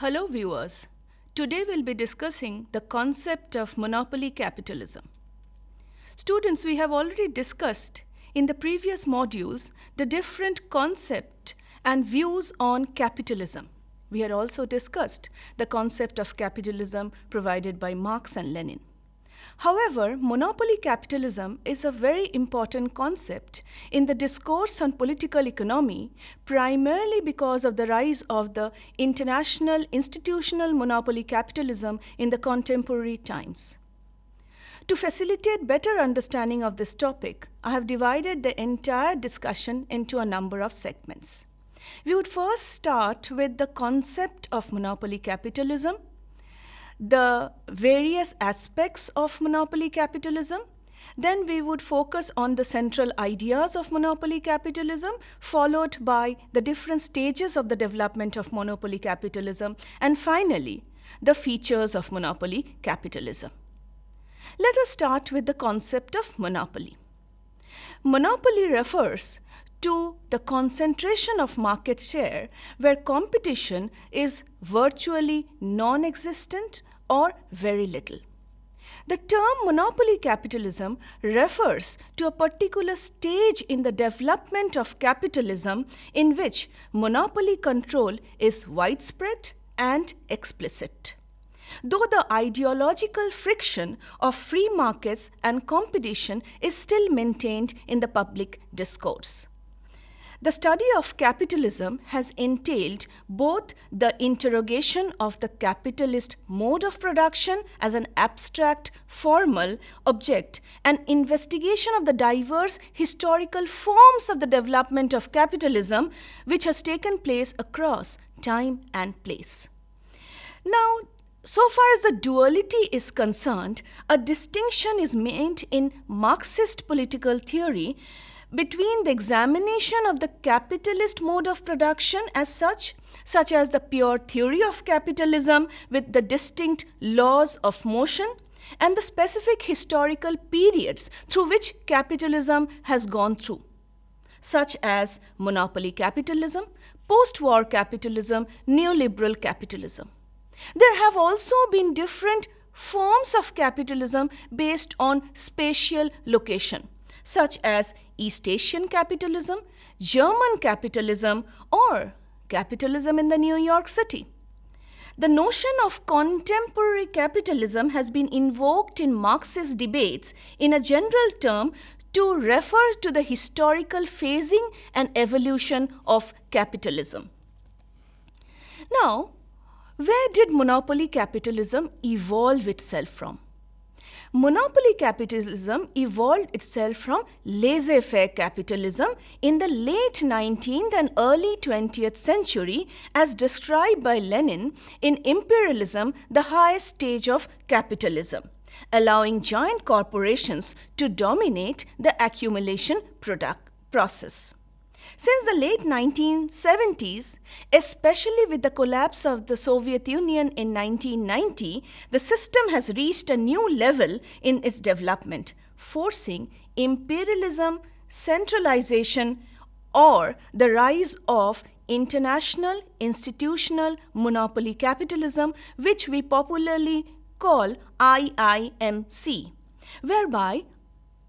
Hello viewers. Today we'll be discussing the concept of monopoly capitalism. Students, we have already discussed in the previous modules the different concepts and views on capitalism. We had also discussed the concept of capitalism provided by Marx and Lenin. However, monopoly capitalism is a very important concept in the discourse on political economy, primarily because of the rise of the international institutional monopoly capitalism in the contemporary times. To facilitate better understanding of this topic, I have divided the entire discussion into a number of segments. We would first start with the concept of monopoly capitalism, the various aspects of monopoly capitalism. Then we would focus on the central ideas of monopoly capitalism, followed by the different stages of the development of monopoly capitalism, and finally, the features of monopoly capitalism. Let us start with the concept of monopoly. Monopoly refers to the concentration of market share where competition is virtually non-existent or very little. The term monopoly capitalism refers to a particular stage in the development of capitalism in which monopoly control is widespread and explicit. Though the ideological friction of free markets and competition is still maintained in the public discourse. The study of capitalism has entailed both the interrogation of the capitalist mode of production as an abstract, formal object and investigation of the diverse historical forms of the development of capitalism which has taken place across time and place. Now, so far as the duality is concerned, a distinction is made in Marxist political theory between the examination of the capitalist mode of production as such as the pure theory of capitalism with the distinct laws of motion, and the specific historical periods through which capitalism has gone through, such as monopoly capitalism, post-war capitalism, neoliberal capitalism. There have also been different forms of capitalism based on spatial location, such as East Asian capitalism, German capitalism, or capitalism in the New York City. The notion of contemporary capitalism has been invoked in Marxist debates in a general term to refer to the historical phasing and evolution of capitalism. Now, where did monopoly capitalism evolve itself from? Monopoly capitalism evolved itself from laissez-faire capitalism in the late 19th and early 20th century as described by Lenin in Imperialism, the highest stage of capitalism, allowing giant corporations to dominate the accumulation process. Since the late 1970s, especially with the collapse of the Soviet Union in 1990, the system has reached a new level in its development, forcing imperialism, centralization, or the rise of international institutional monopoly capitalism, which we popularly call IIMC, whereby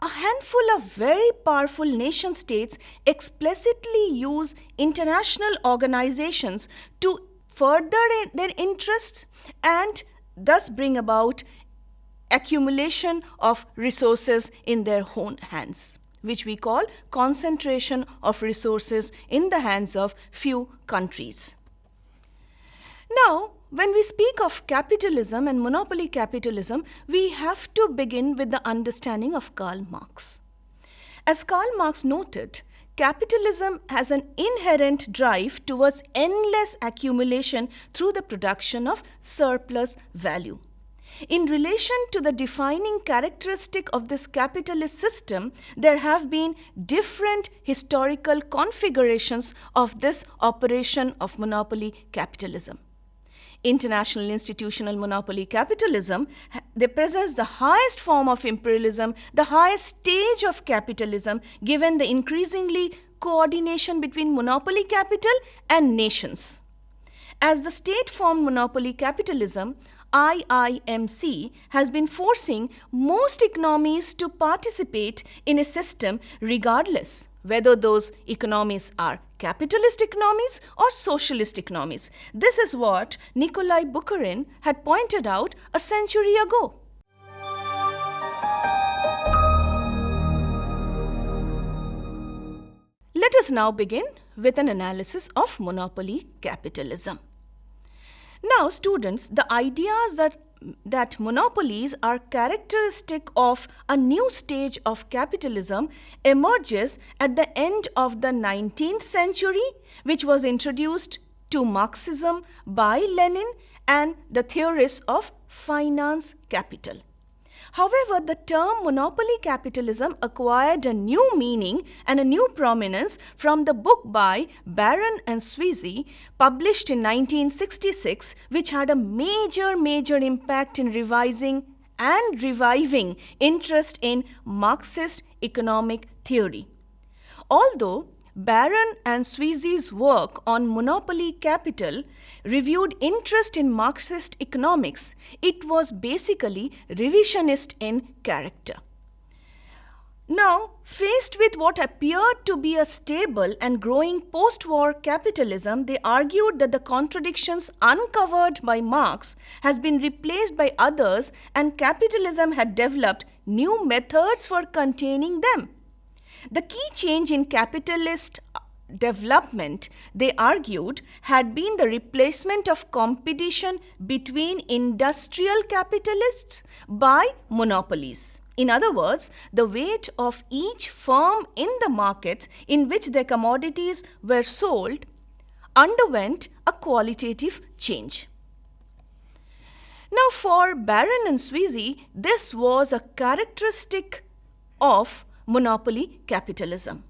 a handful of very powerful nation-states explicitly use international organizations to further their interests and thus bring about accumulation of resources in their own hands, which we call concentration of resources in the hands of few countries. Now, when we speak of capitalism and monopoly capitalism, we have to begin with the understanding of Karl Marx. As Karl Marx noted, capitalism has an inherent drive towards endless accumulation through the production of surplus value. In relation to the defining characteristic of this capitalist system, there have been different historical configurations of this operation of monopoly capitalism. International institutional monopoly capitalism represents the highest form of imperialism, the highest stage of capitalism, given the increasingly coordination between monopoly capital and nations. As the state-formed monopoly capitalism, IIMC has been forcing most economies to participate in a system regardless whether those economies are capitalist economies or socialist economies. This is what Nikolai Bukharin had pointed out a century ago. Let us now begin with an analysis of monopoly capitalism. Now, students, the ideas that monopolies are characteristic of a new stage of capitalism emerges at the end of the 19th century, which was introduced to Marxism by Lenin and the theorists of finance capital. However, the term monopoly capitalism acquired a new meaning and a new prominence from the book by Baron and Sweezy, published in 1966, which had a major impact in revising and reviving interest in Marxist economic theory. Although Baron and Sweezy's work on monopoly capital reviewed interest in Marxist economics, it was basically revisionist in character. Now, faced with what appeared to be a stable and growing post-war capitalism, they argued that the contradictions uncovered by Marx has been replaced by others and capitalism had developed new methods for containing them. The key change in capitalist development, they argued, had been the replacement of competition between industrial capitalists by monopolies. In other words, the weight of each firm in the markets in which their commodities were sold underwent a qualitative change. Now, for Baron and Sweezy, this was a characteristic of monopoly capitalism.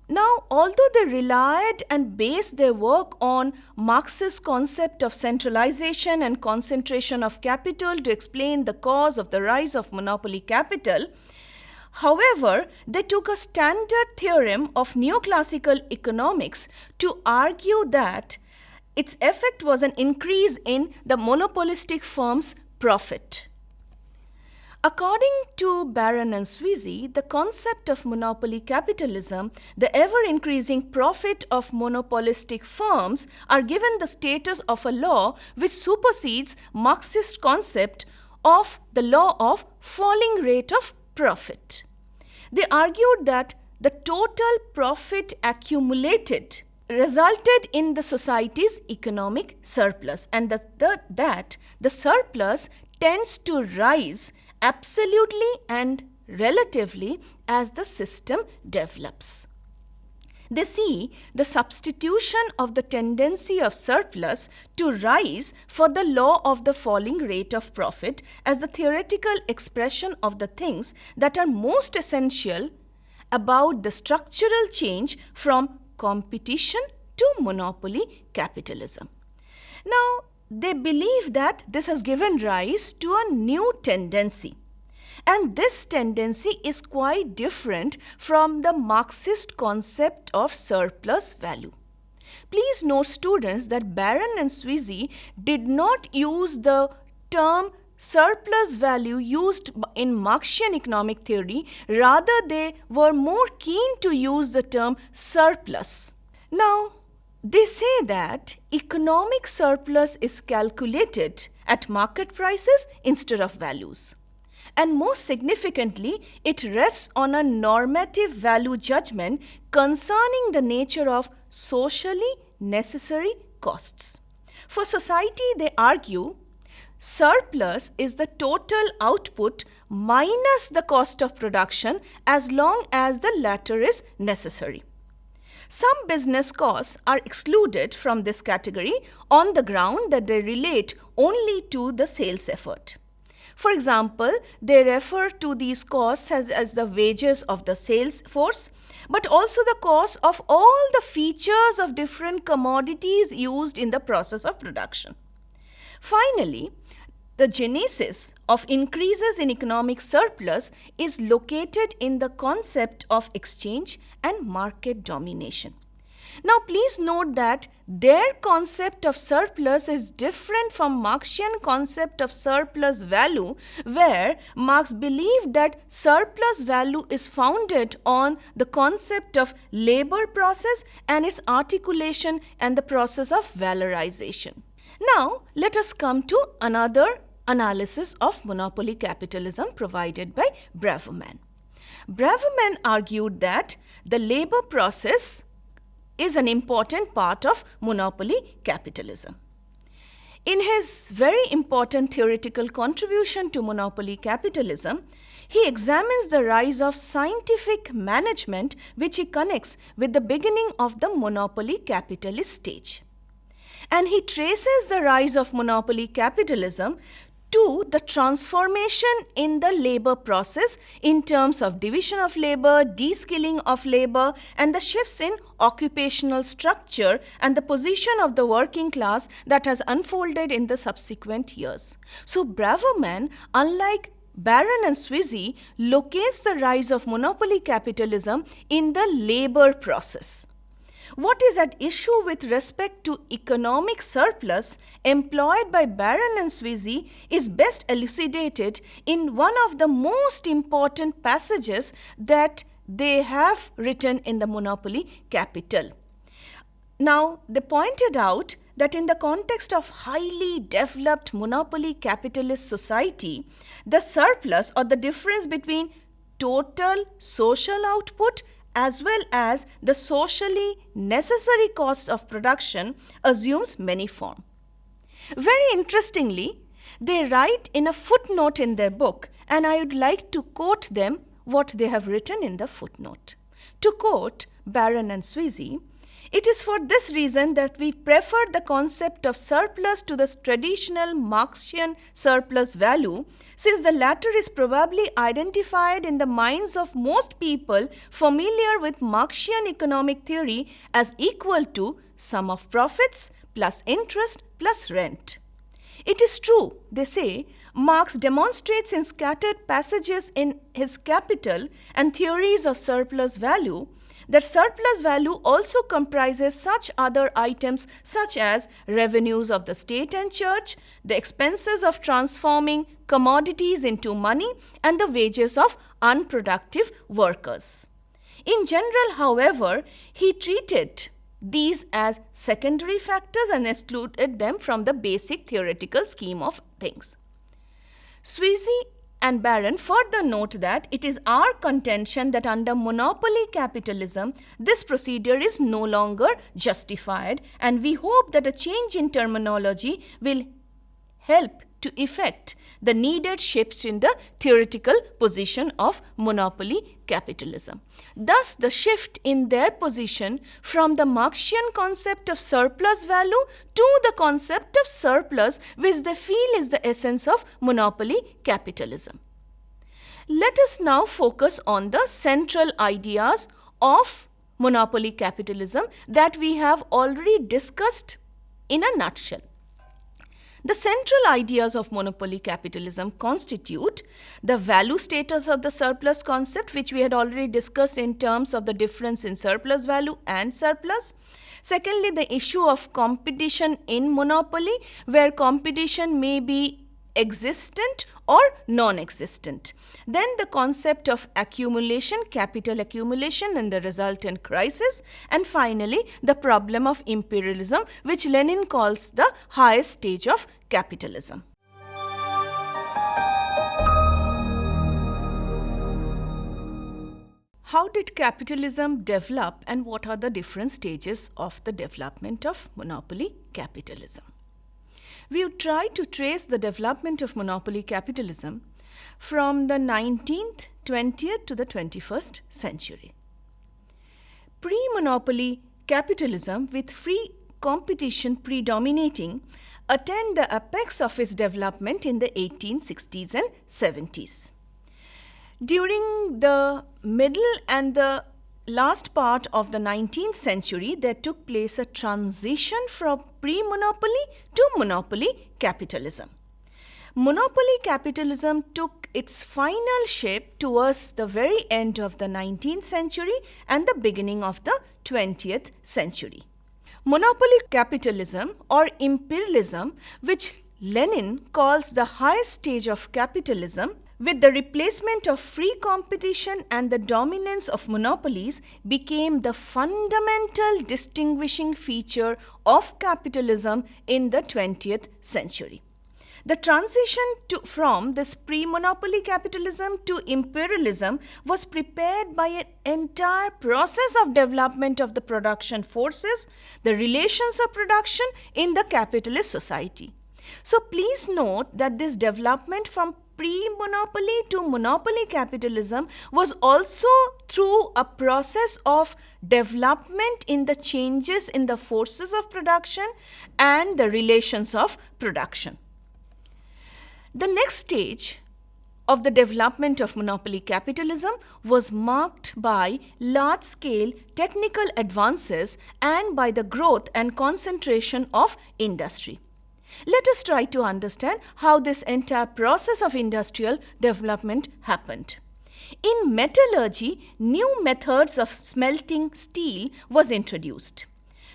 Now, although they relied and based their work on Marx's concept of centralization and concentration of capital to explain the cause of the rise of monopoly capital, however, they took a standard theorem of neoclassical economics to argue that its effect was an increase in the monopolistic firm's profit. According to Baron and Sweezy, the concept of monopoly capitalism, the ever-increasing profit of monopolistic firms, are given the status of a law which supersedes Marxist concept of the law of falling rate of profit. They argued that the total profit accumulated resulted in the society's economic surplus, and that the surplus tends to rise absolutely and relatively as the system develops. They see the substitution of the tendency of surplus to rise for the law of the falling rate of profit as the theoretical expression of the things that are most essential about the structural change from competition to monopoly capitalism. Now, they believe that this has given rise to a new tendency. And this tendency is quite different from the Marxist concept of surplus value. Please note, students, that Baron and Sweezy did not use the term surplus value used in Marxian economic theory. Rather, they were more keen to use the term surplus. Now, they say that economic surplus is calculated at market prices instead of values. And most significantly, it rests on a normative value judgment concerning the nature of socially necessary costs. For society, they argue, surplus is the total output minus the cost of production as long as the latter is necessary. Some business costs are excluded from this category on the ground that they relate only to the sales effort. For example, they refer to these costs as the wages of the sales force, but also the cost of all the features of different commodities used in the process of production. Finally, the genesis of increases in economic surplus is located in the concept of exchange and market domination. Now, please note that their concept of surplus is different from Marxian concept of surplus value, where Marx believed that surplus value is founded on the concept of labor process and its articulation and the process of valorization. Now, let us come to another analysis of monopoly capitalism provided by Braverman. Braverman argued that the labor process is an important part of monopoly capitalism. In his very important theoretical contribution to monopoly capitalism, he examines the rise of scientific management, which he connects with the beginning of the monopoly capitalist stage. And he traces the rise of monopoly capitalism to the transformation in the labor process in terms of division of labor, de-skilling of labor, and the shifts in occupational structure and the position of the working class that has unfolded in the subsequent years. So Braverman, unlike Baron and Sweezy, locates the rise of monopoly capitalism in the labor process. What is at issue with respect to economic surplus employed by Baron and Sweezy is best elucidated in one of the most important passages that they have written in the Monopoly Capital. Now, they pointed out that in the context of highly developed monopoly capitalist society, the surplus or the difference between total social output as well as the socially necessary costs of production assumes many forms. Very interestingly, they write in a footnote in their book, and I would like to quote them what they have written in the footnote. To quote Baron and Sweezy, "It is for this reason that we prefer the concept of surplus to the traditional Marxian surplus value, since the latter is probably identified in the minds of most people familiar with Marxian economic theory as equal to sum of profits plus interest plus rent. It is true," they say, "Marx demonstrates in scattered passages in his Capital and theories of surplus value that surplus value also comprises such other items such as revenues of the state and church, the expenses of transforming commodities into money, and the wages of unproductive workers. In general, however, he treated these as secondary factors and excluded them from the basic theoretical scheme of things." Sweezy and Baron further note that it is our contention that under monopoly capitalism, this procedure is no longer justified, and we hope that a change in terminology will help to effect the needed shift in the theoretical position of monopoly capitalism. Thus, the shift in their position from the Marxian concept of surplus value to the concept of surplus, which they feel is the essence of monopoly capitalism. Let us now focus on the central ideas of monopoly capitalism that we have already discussed in a nutshell. The central ideas of monopoly capitalism constitute the value status of the surplus concept, which we had already discussed in terms of the difference in surplus value and surplus. Secondly, the issue of competition in monopoly, where competition may be existent or non-existent. Then the concept of accumulation, capital accumulation and the resultant crisis. And finally, the problem of imperialism, which Lenin calls the highest stage of capitalism. How did capitalism develop, and what are the different stages of the development of monopoly capitalism? We would try to trace the development of monopoly capitalism from the 19th, 20th to the 21st century. Pre-monopoly capitalism, with free competition predominating, attained the apex of its development in the 1860s and 70s. During the middle and the last part of the 19th century, there took place a transition from pre-monopoly to monopoly capitalism. Monopoly capitalism took its final shape towards the very end of the 19th century and the beginning of the 20th century. Monopoly capitalism or imperialism, which Lenin calls the highest stage of capitalism, with the replacement of free competition and the dominance of monopolies, became the fundamental distinguishing feature of capitalism in the 20th century. The transition from this pre-monopoly capitalism to imperialism was prepared by an entire process of development of the production forces, the relations of production in the capitalist society. So please note that this development from pre-monopoly to monopoly capitalism was also through a process of development in the changes in the forces of production and the relations of production. The next stage of the development of monopoly capitalism was marked by large-scale technical advances and by the growth and concentration of industry. Let us try to understand how this entire process of industrial development happened. In metallurgy, new methods of smelting steel was introduced.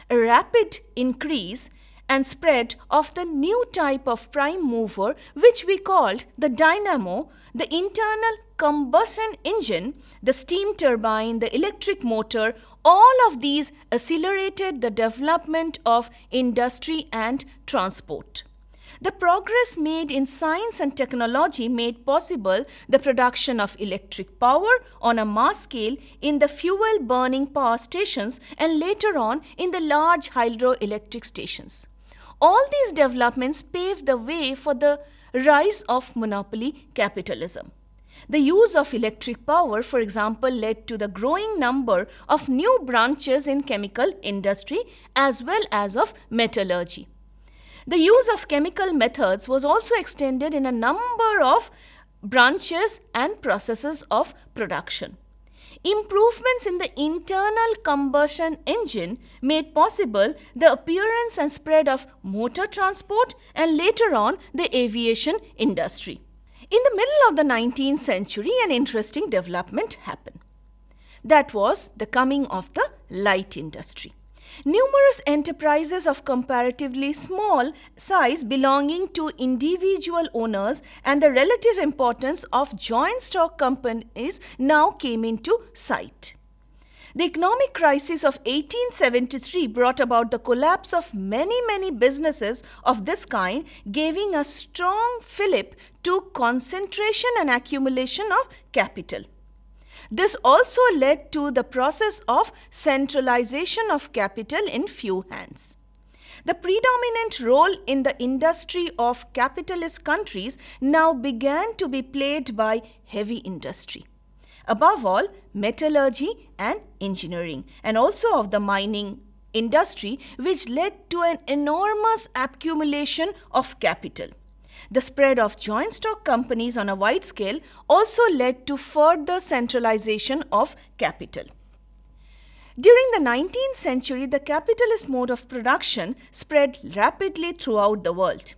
A rapid increase and spread of the new type of prime mover, which we called the dynamo, the internal combustion engine, the steam turbine, the electric motor, all of these accelerated the development of industry and transport. The progress made in science and technology made possible the production of electric power on a mass scale in the fuel-burning power stations and later on in the large hydroelectric stations. All these developments paved the way for the rise of monopoly capitalism. The use of electric power, for example, led to the growing number of new branches in chemical industry as well as of metallurgy. The use of chemical methods was also extended in a number of branches and processes of production. Improvements in the internal combustion engine made possible the appearance and spread of motor transport and later on the aviation industry. In the middle of the 19th century, an interesting development happened. That was the coming of the light industry. Numerous enterprises of comparatively small size belonging to individual owners and the relative importance of joint stock companies now came into sight. The economic crisis of 1873 brought about the collapse of many businesses of this kind, giving a strong fillip to concentration and accumulation of capital. This also led to the process of centralization of capital in few hands. The predominant role in the industry of capitalist countries now began to be played by heavy industry. Above all, metallurgy and engineering, and also of the mining industry, which led to an enormous accumulation of capital. The spread of joint stock companies on a wide scale also led to further centralization of capital. During the 19th century, the capitalist mode of production spread rapidly throughout the world.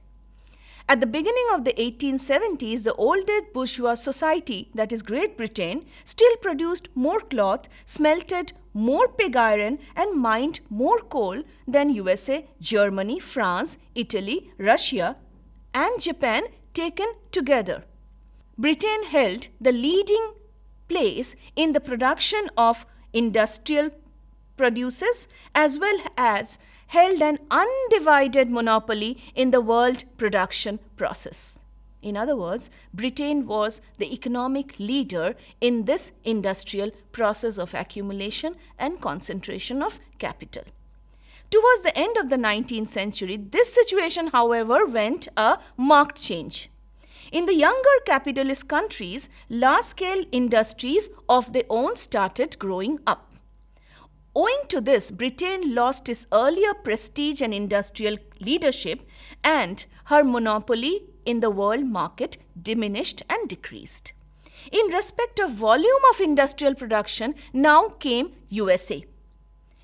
At the beginning of the 1870s, the oldest bourgeois society, that is Great Britain, still produced more cloth, smelted more pig iron and mined more coal than USA, Germany, France, Italy, Russia, and Japan taken together. Britain held the leading place in the production of industrial produces as well as held an undivided monopoly in the world production process. In other words, Britain was the economic leader in this industrial process of accumulation and concentration of capital. Towards the end of the 19th century, this situation, however, went a marked change. In the younger capitalist countries, large-scale industries of their own started growing up. Owing to this, Britain lost its earlier prestige and industrial leadership, and her monopoly in the world market diminished and decreased. In respect of volume of industrial production, now came USA.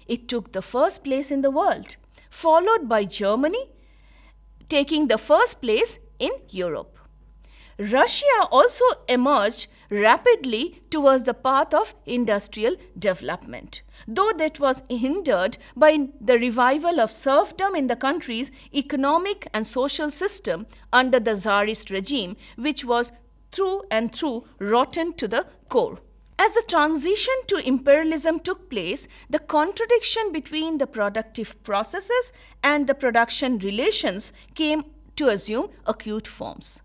It took the first place in the world, followed by Germany, taking the first place in Europe. Russia also emerged rapidly towards the path of industrial development, though that was hindered by the revival of serfdom in the country's economic and social system under the Tsarist regime, which was through and through rotten to the core. As the transition to imperialism took place, the contradiction between the productive processes and the production relations came to assume acute forms.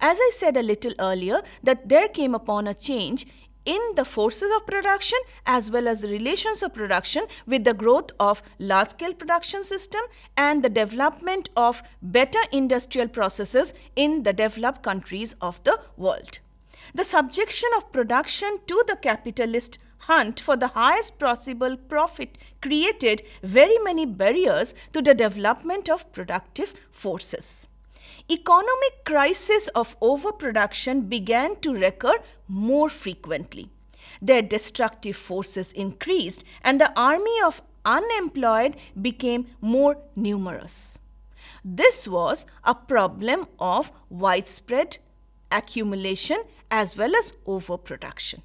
As I said a little earlier, that there came upon a change in the forces of production as well as the relations of production with the growth of large-scale production system and the development of better industrial processes in the developed countries of the world. The subjection of production to the capitalist hunt for the highest possible profit created very many barriers to the development of productive forces. Economic crises of overproduction began to recur more frequently. Their destructive forces increased and the army of unemployed became more numerous. This was a problem of widespread accumulation as well as overproduction.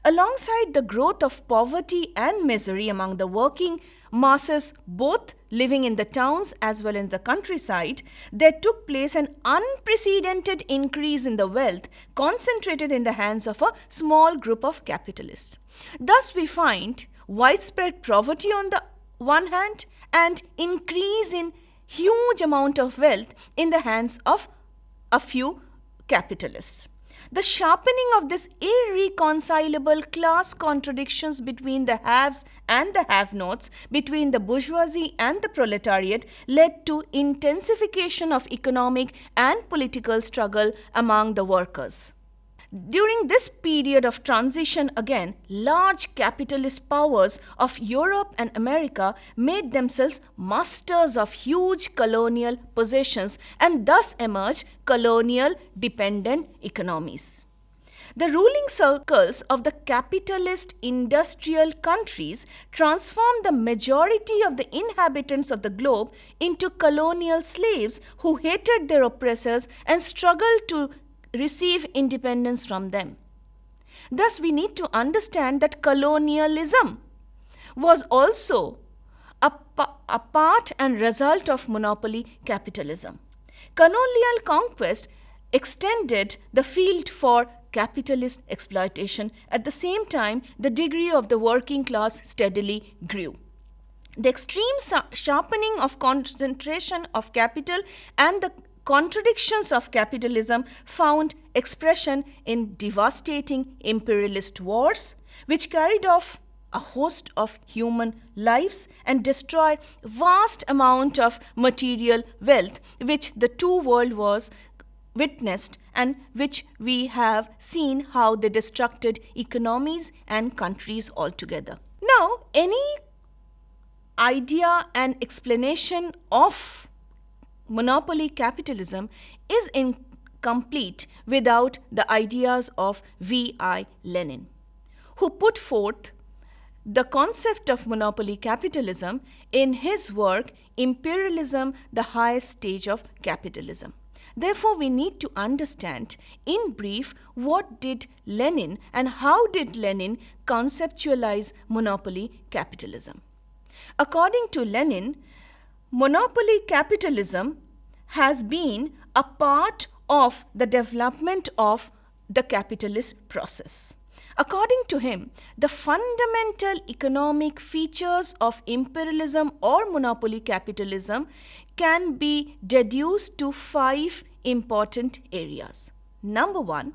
Alongside the growth of poverty and misery among the working masses, both living in the towns as well as in the countryside, there took place an unprecedented increase in the wealth concentrated in the hands of a small group of capitalists. Thus, we find widespread poverty on the one hand and increase in huge amount of wealth in the hands of a few capitalists. The sharpening of this irreconcilable class contradictions between the haves and the have-nots, between the bourgeoisie and the proletariat, led to intensification of economic and political struggle among the workers. During this period of transition again, large capitalist powers of Europe and America made themselves masters of huge colonial possessions and thus emerged colonial dependent economies. The ruling circles of the capitalist industrial countries transformed the majority of the inhabitants of the globe into colonial slaves who hated their oppressors and struggled to receive independence from them. Thus, we need to understand that colonialism was also a part and result of monopoly capitalism. Colonial conquest extended the field for capitalist exploitation. At the same time, the degree of the working class steadily grew. The extreme sharpening of concentration of capital and the contradictions of capitalism found expression in devastating imperialist wars, which carried off a host of human lives and destroyed vast amount of material wealth, which the two world wars witnessed and which we have seen how they destructed economies and countries altogether. Now, any idea and explanation of monopoly capitalism is incomplete without the ideas of V.I. Lenin, who put forth the concept of monopoly capitalism in his work Imperialism, the Highest Stage of Capitalism. Therefore, we need to understand in brief what did Lenin and how did Lenin conceptualize monopoly capitalism. According to Lenin, monopoly capitalism has been a part of the development of the capitalist process. According to him, the fundamental economic features of imperialism or monopoly capitalism can be deduced to 5 important areas. Number 1,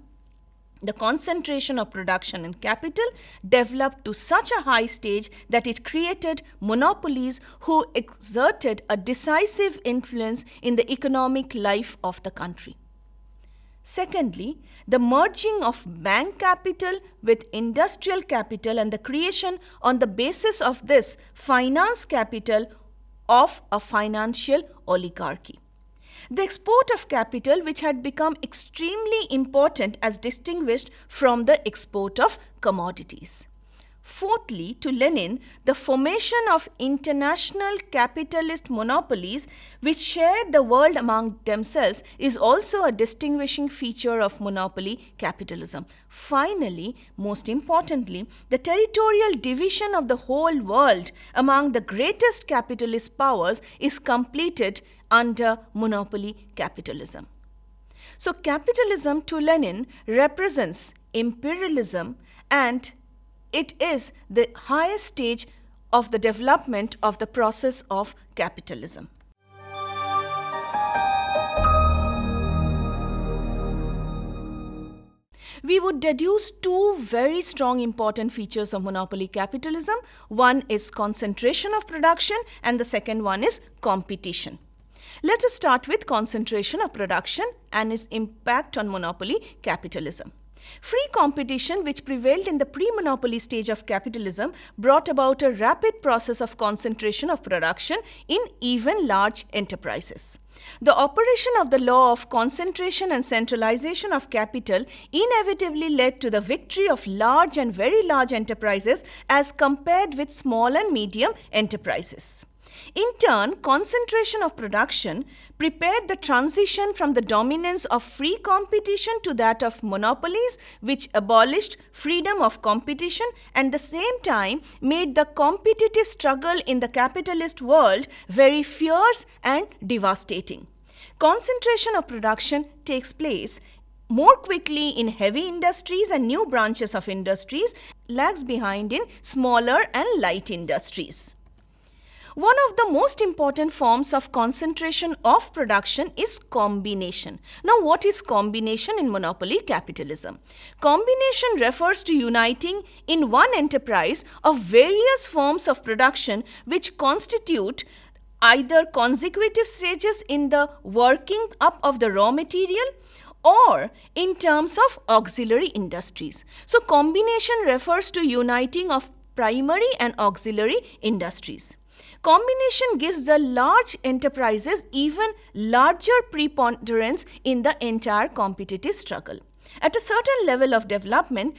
the concentration of production and capital developed to such a high stage that it created monopolies who exerted a decisive influence in the economic life of the country. Secondly, the merging of bank capital with industrial capital and the creation on the basis of this finance capital of a financial oligarchy. The export of capital, which had become extremely important as distinguished from the export of commodities. Fourthly, to Lenin, the formation of international capitalist monopolies which share the world among themselves is also a distinguishing feature of monopoly capitalism. Finally, most importantly, the territorial division of the whole world among the greatest capitalist powers is completed under monopoly capitalism. So, capitalism to Lenin represents imperialism, and it is the highest stage of the development of the process of capitalism. We would deduce two very strong important features of monopoly capitalism. One is concentration of production and the second one is competition. Let us start with concentration of production and its impact on monopoly capitalism. Free competition, which prevailed in the pre-monopoly stage of capitalism, brought about a rapid process of concentration of production in even large enterprises. The operation of the law of concentration and centralization of capital inevitably led to the victory of large and very large enterprises as compared with small and medium enterprises. In turn, concentration of production prepared the transition from the dominance of free competition to that of monopolies, which abolished freedom of competition and at the same time made the competitive struggle in the capitalist world very fierce and devastating. Concentration of production takes place more quickly in heavy industries and new branches of industries, lags behind in smaller and light industries. One of the most important forms of concentration of production is combination. Now, what is combination in monopoly capitalism? Combination refers to uniting in one enterprise of various forms of production which constitute either consecutive stages in the working up of the raw material or in terms of auxiliary industries. So, combination refers to uniting of primary and auxiliary industries. Combination gives the large enterprises even larger preponderance in the entire competitive struggle. At a certain level of development,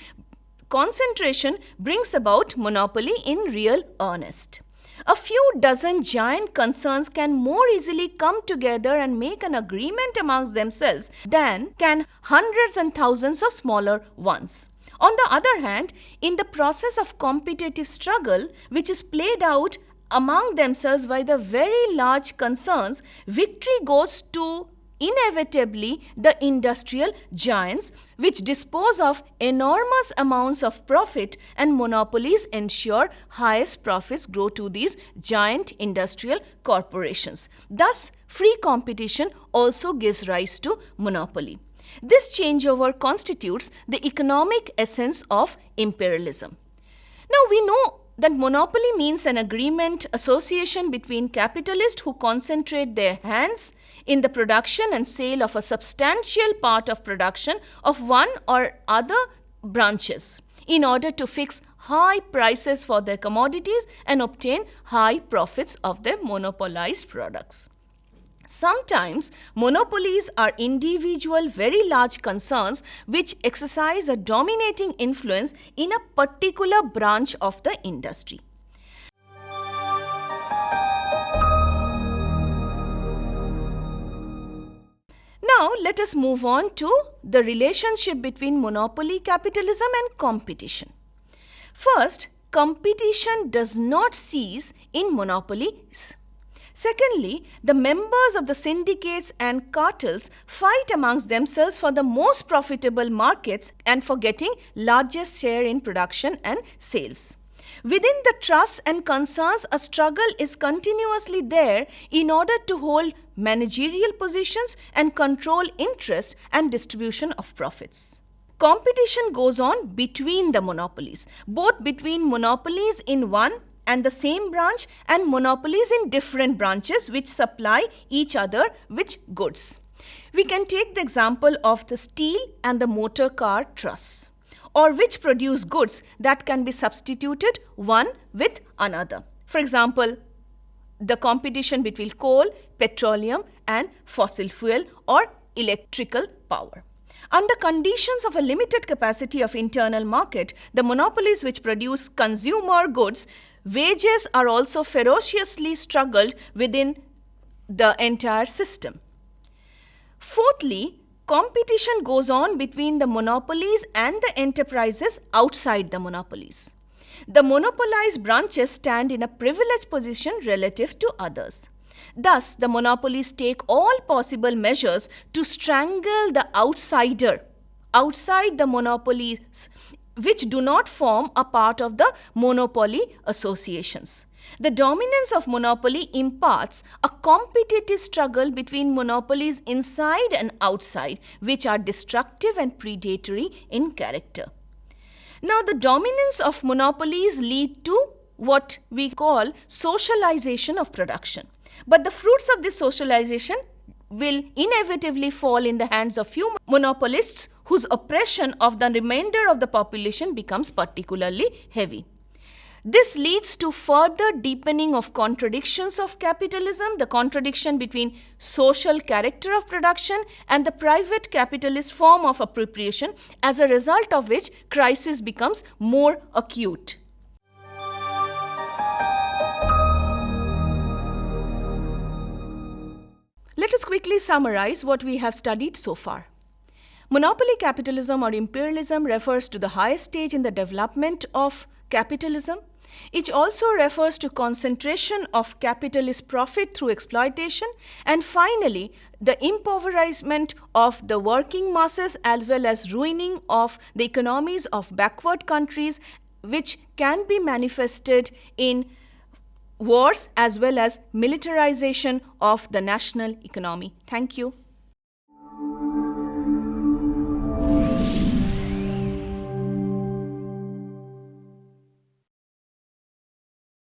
concentration brings about monopoly in real earnest. A few dozen giant concerns can more easily come together and make an agreement amongst themselves than can hundreds and thousands of smaller ones. On the other hand, in the process of competitive struggle, which is played out among themselves by the very large concerns, victory goes to inevitably the industrial giants, which dispose of enormous amounts of profit, and monopolies ensure highest profits grow to these giant industrial corporations. Thus, free competition also gives rise to monopoly. This changeover constitutes the economic essence of imperialism. Now, we know that monopoly means an agreement, association between capitalists who concentrate their hands in the production and sale of a substantial part of production of one or other branches in order to fix high prices for their commodities and obtain high profits of their monopolized products. Sometimes monopolies are individual, very large concerns which exercise a dominating influence in a particular branch of the industry. Now, let us move on to the relationship between monopoly capitalism and competition. First, competition does not cease in monopolies. Secondly, the members of the syndicates and cartels fight amongst themselves for the most profitable markets and for getting largest share in production and sales. Within the trusts and concerns, a struggle is continuously there in order to hold managerial positions and control interest and distribution of profits. Competition goes on between the monopolies, both between monopolies in one and the same branch and monopolies in different branches which supply each other with goods. We can take the example of the steel and the motor car trusts, or which produce goods that can be substituted one with another. For example, the competition between coal, petroleum and fossil fuel or electrical power. Under conditions of a limited capacity of internal market, the monopolies which produce consumer goods, wages are also ferociously struggled within the entire system. Fourthly, competition goes on between the monopolies and the enterprises outside the monopolies. The monopolized branches stand in a privileged position relative to others. Thus, the monopolies take all possible measures to strangle the outsider outside the monopolies which do not form a part of the monopoly associations. The dominance of monopoly imparts a competitive struggle between monopolies inside and outside, which are destructive and predatory in character. Now, the dominance of monopolies lead to what we call socialization of production. But the fruits of this socialization will inevitably fall in the hands of few monopolists whose oppression of the remainder of the population becomes particularly heavy. This leads to further deepening of contradictions of capitalism, the contradiction between social character of production and the private capitalist form of appropriation, as a result of which crisis becomes more acute. Let us quickly summarize what we have studied so far. Monopoly capitalism or imperialism refers to the highest stage in the development of capitalism. It also refers to concentration of capitalist profit through exploitation, and finally, the impoverishment of the working masses as well as ruining of the economies of backward countries, which can be manifested in wars as well as militarization of the national economy. Thank you.